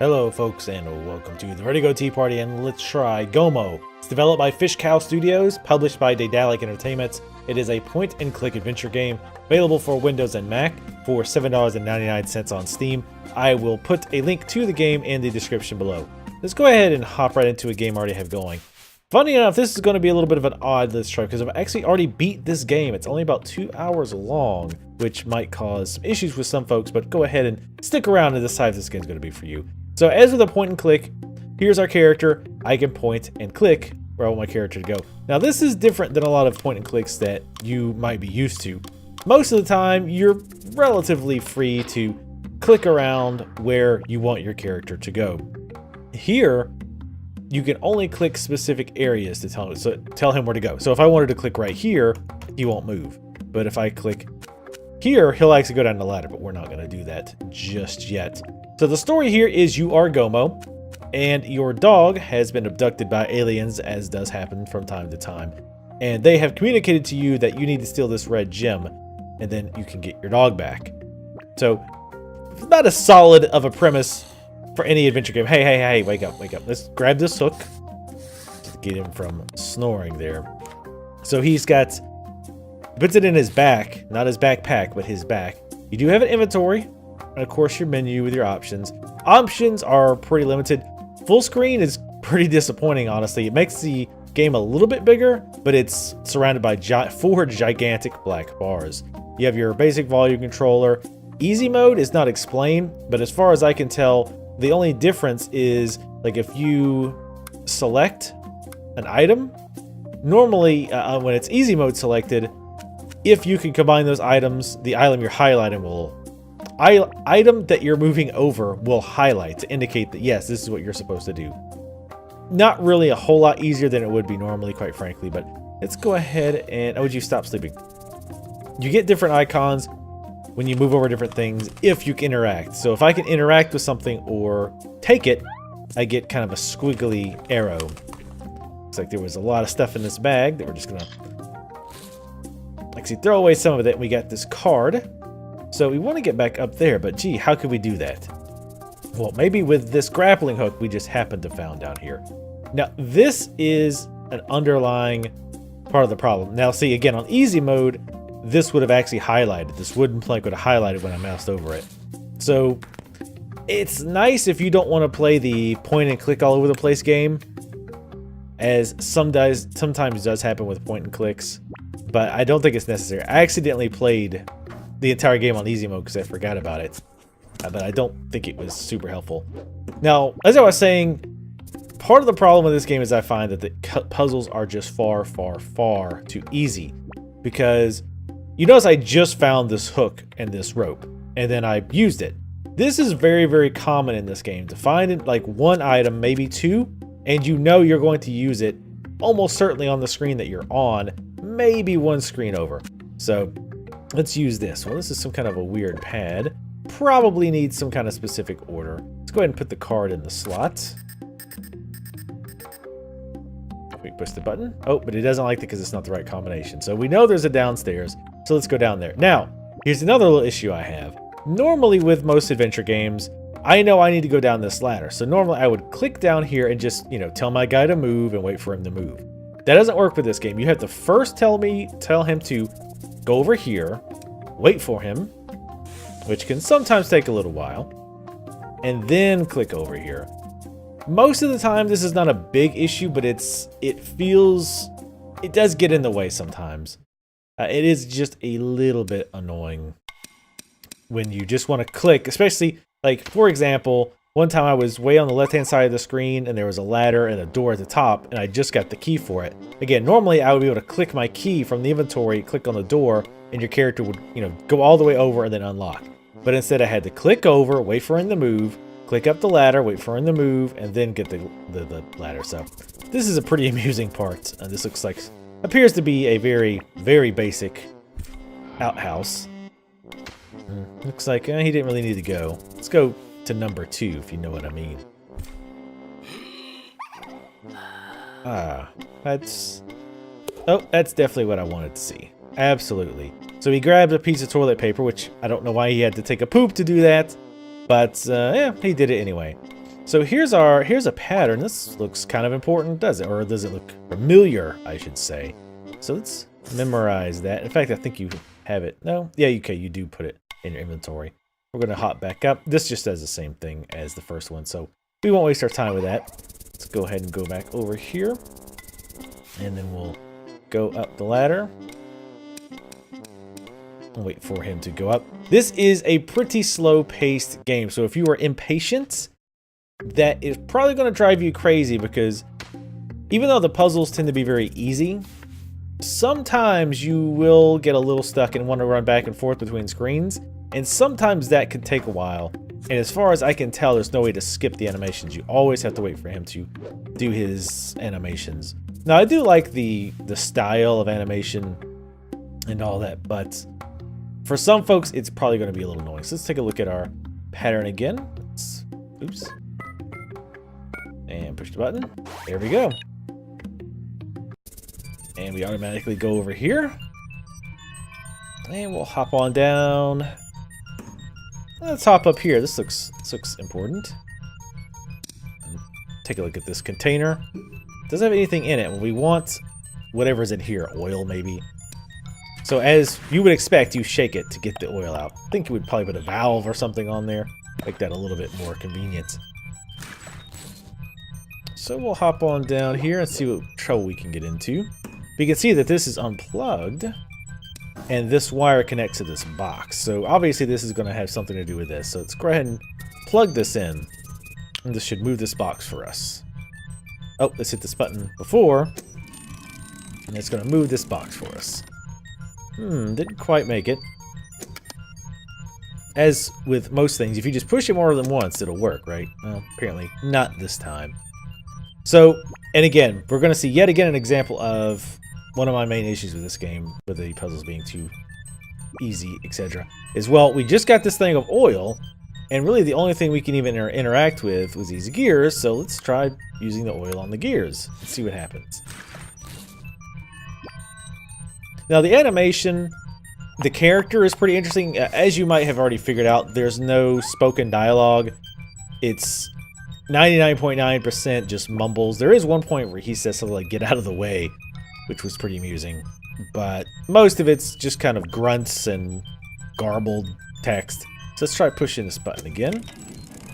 Hello folks and welcome to the Ready Go Tea Party and let's try Gomo. It's developed by Fish Cow Studios, published by Daedalic Entertainment. It is a point-and-click adventure game available for Windows and Mac for $7.99 on Steam. I will put a link to the game in the description below. Let's go ahead and hop right into a game I already have going. Funny enough, this is going to be a little bit of an odd let's try because I've actually already beat this game. It's only about 2 hours long, which might cause some issues with some folks, but go ahead and stick around and decide if this game's going to be for you. So as with a point and click, here's our character. I can point and click where I want my character to go. Now this is different than a lot of point and clicks that you might be used to. Most of the time, you're relatively free to click around where you want your character to go. Here, you can only click specific areas to tell him where to go. So if I wanted to click right here, he won't move. But if I click here, he'll actually go down the ladder, but we're not going to do that just yet. So the story here is you are Gomo, and your dog has been abducted by aliens, as does happen from time to time. And they have communicated to you that you need to steal this red gem, and then you can get your dog back. So, it's not as solid of a premise for any adventure game. Hey, wake up. Let's grab this hook to get him from snoring there. So he's puts it in his back, not his backpack, but his back. You do have an inventory, and of course your menu with your options. Options are pretty limited. Full screen is pretty disappointing, honestly. It makes the game a little bit bigger, but it's surrounded by four gigantic black bars. You have your basic volume controller. Easy mode is not explained, but as far as I can tell, the only difference is, like, if you select an item, normally when it's easy mode selected, if you can combine those items, the item you're highlighting item that you're moving over will highlight to indicate that yes, this is what you're supposed to do. Not really a whole lot easier than it would be normally, quite frankly, but let's go ahead and... Oh, would you stop sleeping? You get different icons when you move over different things if you can interact. So if I can interact with something or take it, I get kind of a squiggly arrow. Looks like there was a lot of stuff in this bag that we're just gonna actually throw away some of it. We got this card. So we want to get back up there, but gee, how could we do that? Well, maybe with this grappling hook we just happened to found down here. Now, this is an underlying part of the problem. Now, see, again, on easy mode, this would have actually highlighted. This wooden plank would have highlighted when I moused over it. So it's nice if you don't want to play the point and click all over the place game, as sometimes does happen with point and clicks, but I don't think it's necessary. I accidentally played the entire game on easy mode because I forgot about it, but I don't think it was super helpful. Now, as I was saying, part of the problem with this game is I find that the puzzles are just far too easy, because you notice I just found this hook and this rope, and then I used it. This is very common in this game, to find like one item, maybe two, and you know you're going to use it almost certainly on the screen that you're on, maybe one screen over. So let's use this. Well, this is some kind of a weird pad. Probably needs some kind of specific order. Let's go ahead and put the card in the slot. We push the button. Oh, but it doesn't like it because it's not the right combination. So we know there's a downstairs. So let's go down there. Now, here's another little issue I have. Normally with most adventure games, I know I need to go down this ladder. So normally I would click down here and just, tell my guy to move and wait for him to move. That doesn't work with this game. You have to first tell him to go over here, wait for him, which can sometimes take a little while, and then click over here. Most of the time this is not a big issue, but it does get in the way sometimes. It is just a little bit annoying when you just want to click, especially, like, for example, one time I was way on the left hand side of the screen and there was a ladder and a door at the top, and I just got the key for it. Again, normally I would be able to click my key from the inventory, click on the door, and your character would, go all the way over and then unlock. But instead I had to click over, wait for him to move, click up the ladder, wait for him to move, and then get the ladder. So this is a pretty amusing part. This appears to be a very basic outhouse. Looks like he didn't really need to go. Let's go to number 2, if you know what I mean. That's definitely what I wanted to see. Absolutely. So he grabbed a piece of toilet paper, which I don't know why he had to take a poop to do that, but yeah, he did it anyway. So here's a pattern. This looks kind of important, does it? Or does it look familiar, I should say. So let's memorize that. In fact, I think you have it. No? Yeah, okay, you do put it in your inventory. We're going to hop back up. This just does the same thing as the first one, so we won't waste our time with that. Let's go ahead and go back over here. And then we'll go up the ladder. I'll wait for him to go up. This is a pretty slow-paced game, so if you are impatient, that is probably going to drive you crazy, because even though the puzzles tend to be very easy, sometimes you will get a little stuck and want to run back and forth between screens, and sometimes that can take a while. And as far as I can tell, there's no way to skip the animations. You always have to wait for him to do his animations. Now, I do like the style of animation and all that, but for some folks, it's probably going to be a little annoying. So let's take a look at our pattern again. Oops. And push the button. There we go. And we automatically go over here. And we'll hop on down. Let's hop up here. This looks important. Take a look at this container. Doesn't have anything in it. We want whatever's in here. Oil, maybe. So as you would expect, you shake it to get the oil out. I think you would probably put a valve or something on there. Make that a little bit more convenient. So we'll hop on down here and see what trouble we can get into. We can see that this is unplugged. And this wire connects to this box. So obviously this is going to have something to do with this. So let's go ahead and plug this in. And this should move this box for us. Oh, let's hit this button before. And it's going to move this box for us. Didn't quite make it. As with most things, if you just push it more than once, it'll work, right? Well, apparently not this time. So, and again, we're going to see yet again an example of one of my main issues with this game, with the puzzles being too easy, etc. is, well, we just got this thing of oil, and really the only thing we can even interact with was these gears, so let's try using the oil on the gears and see what happens. Now, the animation, the character is pretty interesting. As you might have already figured out, there's no spoken dialogue. It's 99.9% just mumbles. There is one point where he says something like, "get out of the way," which was pretty amusing. But most of it's just kind of grunts and garbled text. So let's try pushing this button again.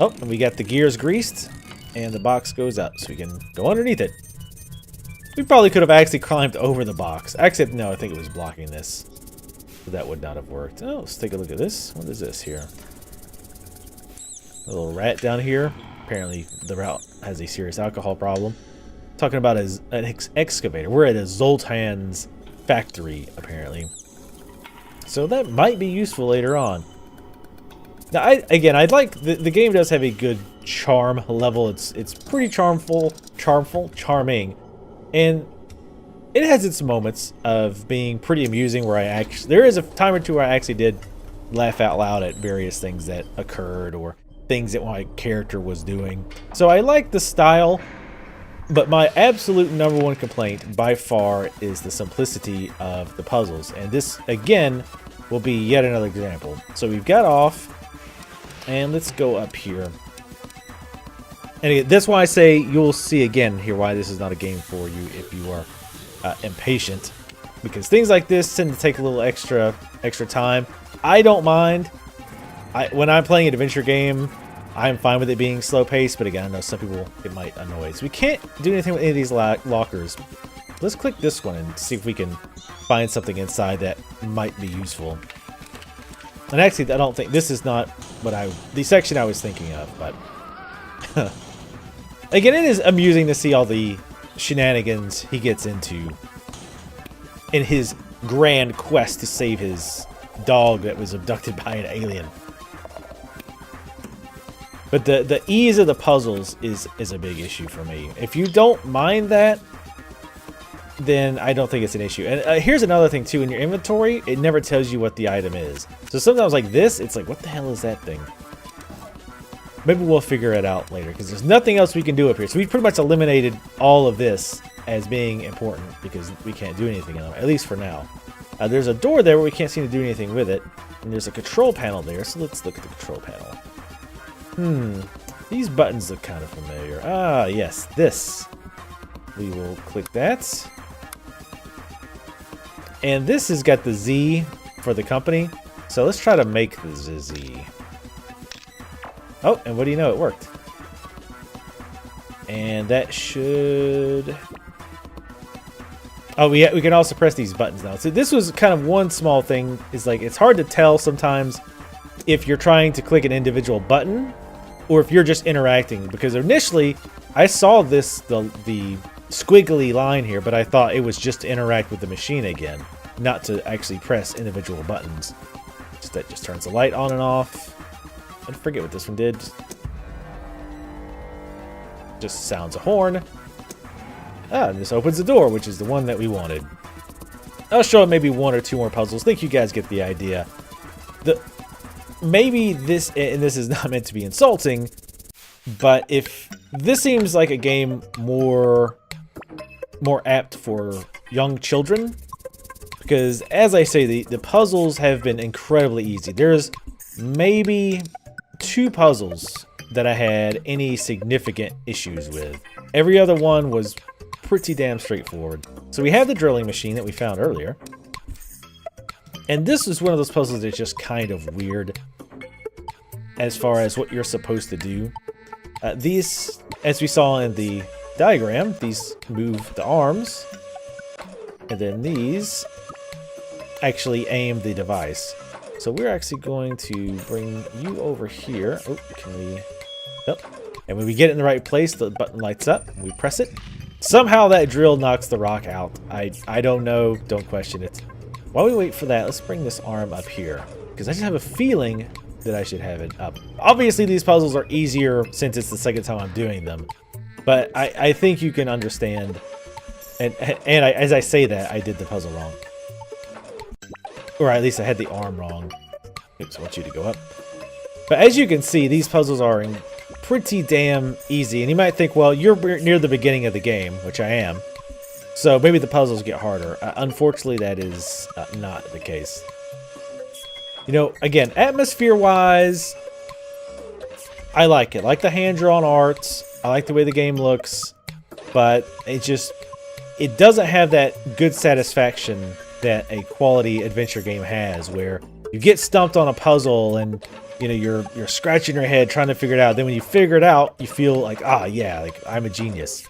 Oh, and we got the gears greased, and the box goes up, so we can go underneath it. We probably could have actually climbed over the box. Except, no, I think it was blocking this. So that would not have worked. Oh, let's take a look at this. What is this here? A little rat down here. Apparently, the rat has a serious alcohol problem. Talking about an excavator. We're at a Zoltan's factory, apparently. So that might be useful later on. Now, I'd like the game does have a good charm level. It's pretty charming, and it has its moments of being pretty amusing. Where there is a time or two where I actually did laugh out loud at various things that occurred or things that my character was doing. So I like the style. But my absolute number one complaint, by far, is the simplicity of the puzzles. And this, again, will be yet another example. So we've got off, and let's go up here. And again, that's why I say you'll see again here why this is not a game for you if you are impatient. Because things like this tend to take a little extra time. I don't mind. When I'm playing an adventure game, I'm fine with it being slow-paced, but again, I know some people it might annoy. So we can't do anything with any of these lockers. Let's click this one and see if we can find something inside that might be useful. And actually, I don't think this is not what the section I was thinking of, but again, it is amusing to see all the shenanigans he gets into in his grand quest to save his dog that was abducted by an alien. But the ease of the puzzles is a big issue for me. If you don't mind that, then I don't think it's an issue. And here's another thing too. In your inventory, it never tells you what the item is. So sometimes like this, it's like, what the hell is that thing? Maybe we'll figure it out later, because there's nothing else we can do up here. So we pretty much eliminated all of this as being important, because we can't do anything in them, at least for now. There's a door there where we can't seem to do anything with it. And there's a control panel there, so let's look at the control panel. These buttons look kind of familiar. Ah, yes, this. We will click that. And this has got the Z for the company. So let's try to make the Z. Oh, and what do you know? It worked. And that should... Oh, we can also press these buttons now. So this was kind of one small thing. Is like, it's hard to tell sometimes if you're trying to click an individual button or if you're just interacting. Because initially, I saw this, the squiggly line here, but I thought it was just to interact with the machine again, not to actually press individual buttons. That just turns the light on and off. I forget what this one did. Just sounds a horn. Ah, and this opens the door, which is the one that we wanted. I'll show maybe one or two more puzzles. I think you guys get the idea. Maybe this, and this is not meant to be insulting, but if this seems like a game more apt for young children, because as I say, the puzzles have been incredibly easy. There's maybe 2 puzzles that I had any significant issues with. Every other one was pretty damn straightforward. So we have the drilling machine that we found earlier. And this is one of those puzzles that's just kind of weird as far as what you're supposed to do. These, as we saw in the diagram, these move the arms. And then these actually aim the device. So we're actually going to bring you over here. Oh, can we... Nope. And when we get it in the right place, the button lights up. We press it. Somehow that drill knocks the rock out. I don't know. Don't question it. While we wait for that, let's bring this arm up here. Because I just have a feeling that I should have it up. Obviously, these puzzles are easier since it's the second time I'm doing them. But I think you can understand. And as I say that, I did the puzzle wrong. Or at least I had the arm wrong. Oops, I want you to go up. But as you can see, these puzzles are pretty damn easy. And you might think, well, you're near the beginning of the game, which I am. So maybe the puzzles get harder. Unfortunately, that is not the case. You know, again, atmosphere-wise, I like it. I like the hand-drawn art. I like the way the game looks. But it doesn't have that good satisfaction that a quality adventure game has, where you get stumped on a puzzle and you're scratching your head trying to figure it out. Then when you figure it out, you feel like, ah, yeah, like I'm a genius.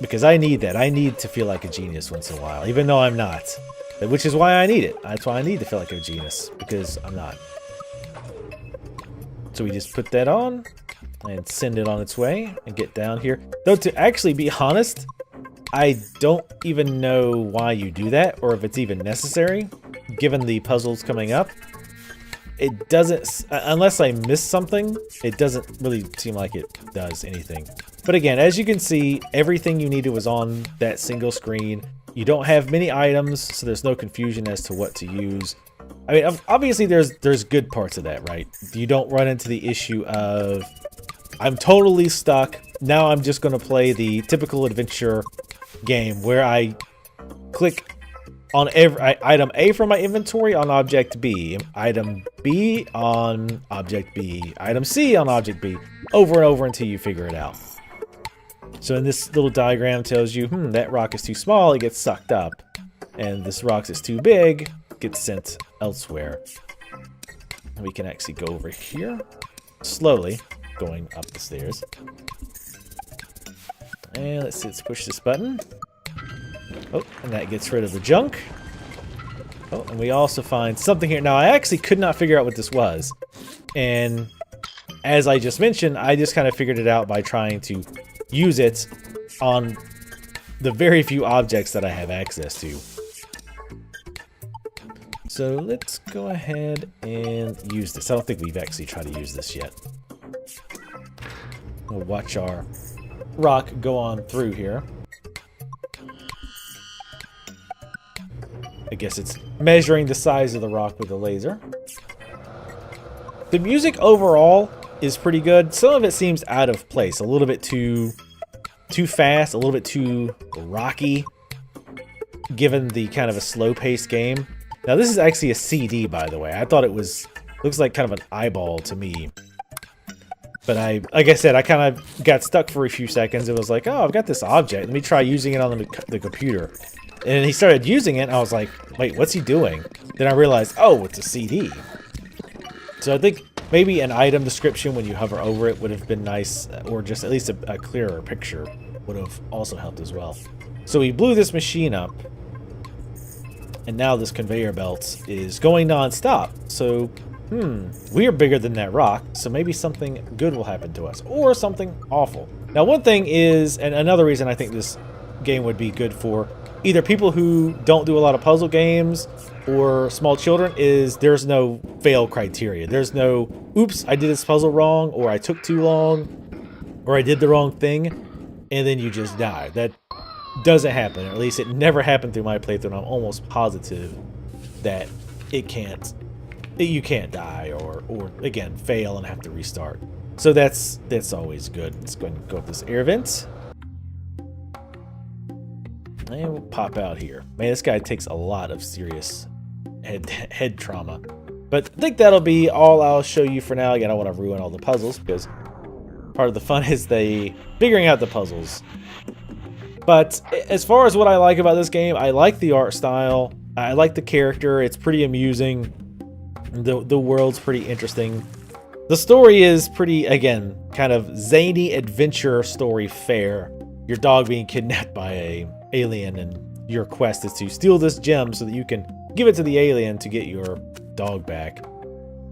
Because I need that. I need to feel like a genius once in a while, even though I'm not. Which is why I need it. That's why I need to feel like a genius, because I'm not. So we just put that on and send it on its way and get down here. Though to actually be honest, I don't even know why you do that, or if it's even necessary, given the puzzles coming up. It doesn't, unless I miss something, it doesn't really seem like it does anything. But again, as you can see, everything you needed was on that single screen. You don't have many items, so there's no confusion as to what to use. I mean, obviously there's good parts of that, right? You don't run into the issue of, I'm totally stuck, now I'm just going to play the typical adventure game where I click on every item A from my inventory on object B, item B on object B, item C on object B, over and over until you figure it out. So in this little diagram tells you, that rock is too small, it gets sucked up. And this rock is too big, gets sent elsewhere. And we can actually go over here, slowly going up the stairs. And let's push this button. Oh, and that gets rid of the junk. Oh, and we also find something here. Now, I actually could not figure out what this was. And as I just mentioned, I just kind of figured it out by trying to use it on the very few objects that I have access to. So let's go ahead and use this. I don't think we've actually tried to use this yet. We'll watch our rock go on through here. I guess it's measuring the size of the rock with a laser. The music overall is pretty good. Some of it seems out of place, a little bit too fast, a little bit too rocky, given the kind of a slow-paced game. Now this is actually a CD, by the way. I thought it looks like kind of an eyeball to me. But like I said, I kind of got stuck for a few seconds. It was like, oh, I've got this object. Let me try using it on the computer. And he started using it, and I was like, wait, what's he doing? Then I realized, oh, it's a CD. So I think maybe an item description when you hover over it would have been nice, or just at least a clearer picture would have also helped as well. So we blew this machine up, and now this conveyor belt is going non-stop. So, we are bigger than that rock, so maybe something good will happen to us, or something awful. Now, one thing is, and another reason I think this game would be good for either people who don't do a lot of puzzle games or small children, is there's no fail criteria. There's no, oops, I did this puzzle wrong, or I took too long, or I did the wrong thing, and then you just die. That doesn't happen, or at least it never happened through my playthrough, and I'm almost positive that you can't die or again fail and have to restart. So that's always good. Let's go ahead and go up this air vent. And we'll pop out here. Man, this guy takes a lot of serious head trauma. But I think that'll be all I'll show you for now. Again, I don't want to ruin all the puzzles because part of the fun is figuring out the puzzles. But as far as what I like about this game, I like the art style. I like the character. It's pretty amusing. The world's pretty interesting. The story is pretty, again, kind of zany adventure story fare. Your dog being kidnapped by a alien, and your quest is to steal this gem so that you can give it to the alien to get your dog back.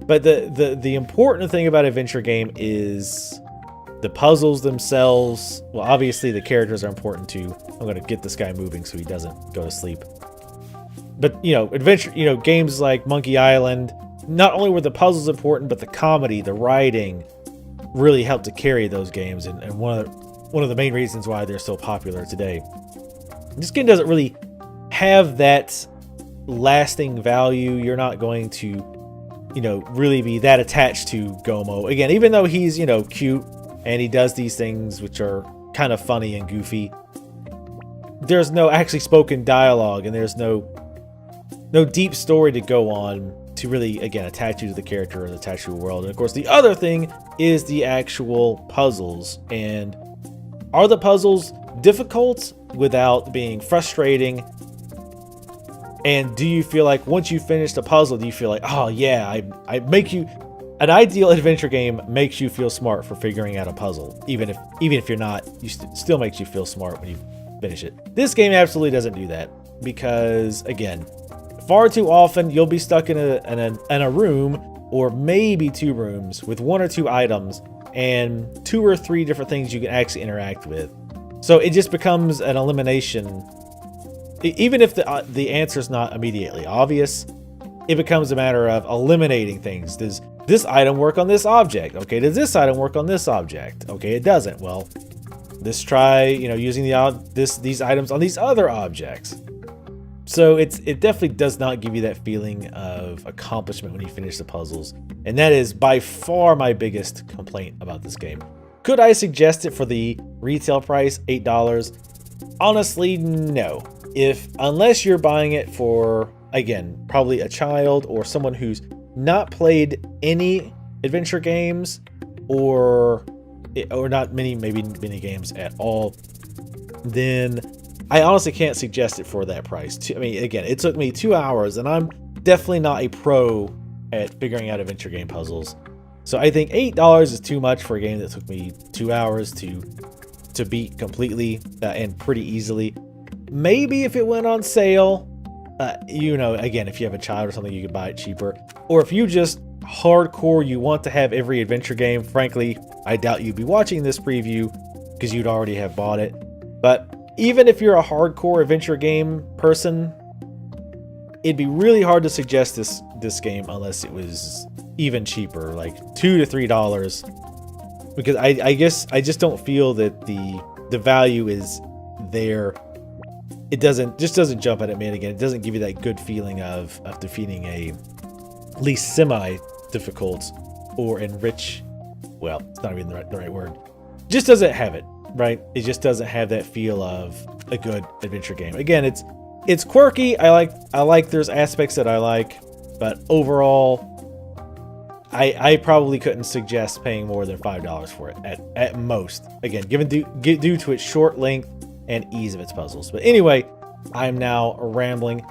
But the important thing about adventure game is the puzzles themselves. Well, obviously the characters are important too. I'm going to get this guy moving so he doesn't go to sleep. But, adventure, games like Monkey Island, not only were the puzzles important, but the comedy, the writing really helped to carry those games, and one of the main reasons why they're so popular today. This game doesn't really have that lasting value. You're not going to, really be that attached to Gomo. Again, even though he's, cute and he does these things which are kind of funny and goofy, there's no actually spoken dialogue, and there's no deep story to go on to really, again, attach you to the character or attach you to the world. And of course, the other thing is the actual puzzles. And are the puzzles difficult without being frustrating? And do you feel like once you finish the puzzle, do you feel like, oh yeah, I make you... An ideal adventure game makes you feel smart for figuring out a puzzle. Even if you're not, still makes you feel smart when you finish it. This game absolutely doesn't do that, because, again, far too often you'll be stuck in a room, or maybe two rooms, with one or two items and two or three different things you can actually interact with. So it just becomes an elimination. Even if the answer is not immediately obvious, it becomes a matter of eliminating things. Does this item work on this object? Okay, does this item work on this object? Okay, it doesn't. Well, let's try, using these items on these other objects. So it definitely does not give you that feeling of accomplishment when you finish the puzzles. And that is by far my biggest complaint about this game. Could I suggest it for the retail price, $8? Honestly, no. Unless you're buying it for, again, probably a child or someone who's not played any adventure games, or not many games at all, then I honestly can't suggest it for that price. I mean, again, it took me 2 hours, and I'm definitely not a pro at figuring out adventure game puzzles. So I think $8 is too much for a game that took me 2 hours to beat completely and pretty easily. Maybe if it went on sale, again, if you have a child or something, you could buy it cheaper. Or if you just hardcore, you want to have every adventure game, frankly, I doubt you'd be watching this preview because you'd already have bought it. But even if you're a hardcore adventure game person, it'd be really hard to suggest this game unless it was even cheaper, like $2 to $3, because I guess I just don't feel that the value is there. It just doesn't jump at me. And again, it doesn't give you that good feeling of defeating a at least semi-difficult or enrich. Well, it's not even the right word. Just doesn't have it, right? It just doesn't have that feel of a good adventure game. Again, it's quirky. I like there's aspects that I like, but overall, I probably couldn't suggest paying more than $5 for it at most. Again, due to its short length and ease of its puzzles. But anyway, I'm now rambling.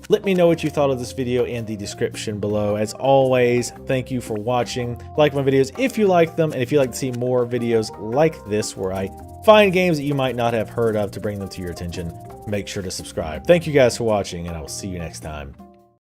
Let me know what you thought of this video in the description below. As always, thank you for watching. Like my videos if you like them, and if you'd like to see more videos like this where I find games that you might not have heard of to bring them to your attention, make sure to subscribe. Thank you guys for watching, and I will see you next time.